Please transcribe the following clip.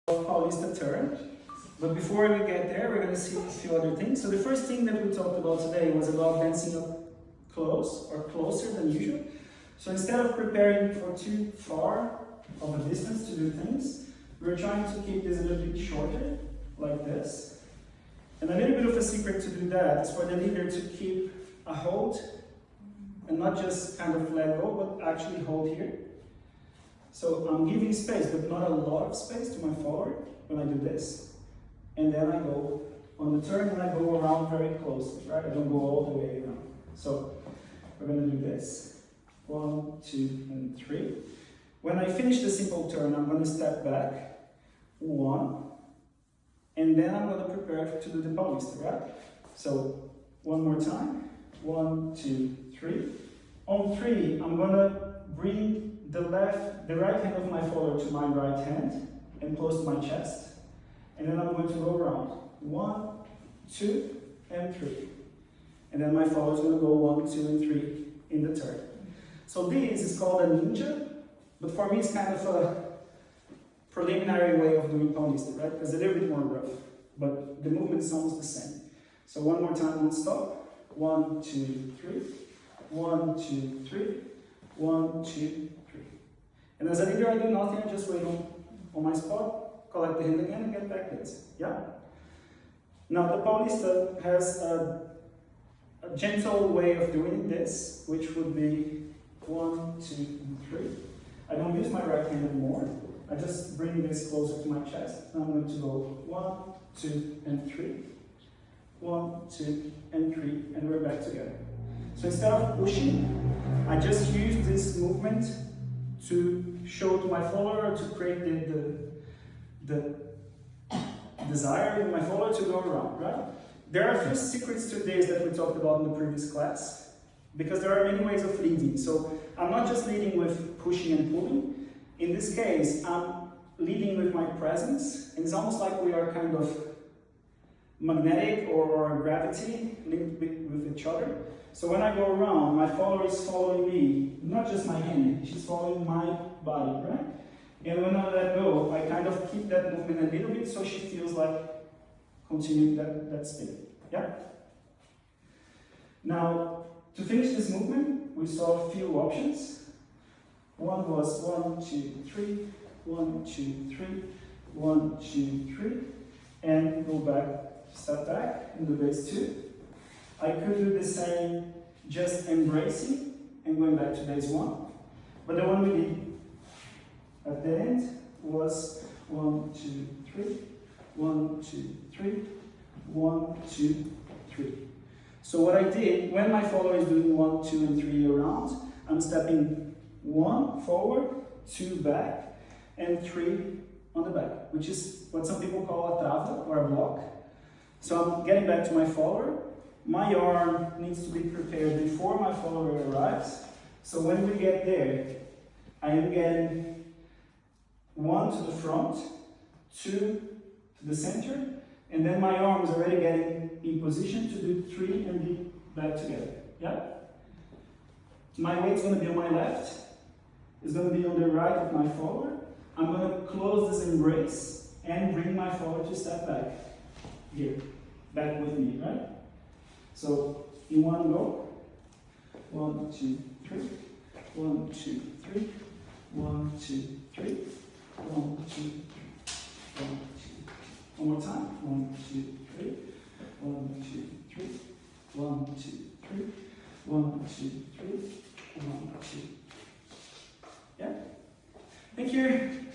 Paulista Turn. But before we get there, we're going to see a few other things. So the first thing that we talked about today was about dancing up close or closer than usual. So instead of preparing for too far of a distance to do things, we're trying to keep this a little bit shorter, like this. And a little bit of a secret to do that is for the leader to keep a hold and not just kind of let go, but actually hold here. So I'm giving space, but not a lot of space to my follower when I do this. And then I go on the turn and I go around very closely, right? I don't go all the way around. So we're going to do this. 1, 2, and 3. When I finish the simple turn, I'm going to step back. 1. And then I'm going to prepare to do the Paulista, right? So one more time. 1, 2, 3. On 3, I'm going to bring the right hand of my follower to my right hand and close to my chest. And then I'm going to go around. 1, 2, and 3. And then my follower is going to go 1, 2, and 3 in the turn. So this is called a ninja, but for me it's kind of a preliminary way of doing Paulista, right? It's a little bit more rough, but the movement is almost the same. So one more time, one stop. 1, 2, 3. 1, 2, 3. 1, 2, 3. And as a leader, I do nothing. I just wait on my spot. Collect the hand again and get back this. Yeah? Now the Paulista has a gentle way of doing this, which would be 1, 2, and 3. I don't use my right hand anymore. I just bring this closer to my chest. And I'm going to go 1, 2, and 3. 1, 2, and 3, and we're back together. So instead of pushing, I just use this movement to show to my follower, to create the desire in my follower to go around, right? There are a few secrets to this that we talked about in the previous class, because there are many ways of leading. So I'm not just leading with pushing and pulling. In this case, I'm leading with my presence, and it's almost like we are kind of magnetic or gravity linked with each other. So when I go around, my follower is following me, not just my hand, she's following my body, right? And when I let go, I kind of keep that movement a little bit so she feels like continuing that spin. Yeah? Now, to finish this movement, we saw a few options. One was 1, 2, 3, 1, 2, 3, 1, 2, 3, and go back, step back, and do base 2. I could do the same, just embracing and going back to base 1. But the one we did at the end was 1, 2, 3, 1, 2, 3, 1, 2, 3. So what I did, when my follower is doing 1, 2, and 3 around, I'm stepping 1 forward, 2 back, and 3 on the back, which is what some people call a trava or a block. So I'm getting back to my follower. My arm needs to be prepared before my follower arrives. So when we get there, I am getting 1 to the front, 2 to the center, and then my arm is already getting in position to do 3 and be back together. Yeah? My weight's going to be on my left. It's going to be on the right of my follower. I'm going to close this embrace and bring my follower to step back. Here. Back with me, right? So, in one go. 1, 2, 3. 1, 2, 3. 1, 2, 3. 1, 2, 3. 1, 2. One more time. 1, 2, 3. 1, 2, 3. 1, 2, 3. 1, 2, 3. 1, 2. Yeah? Thank you.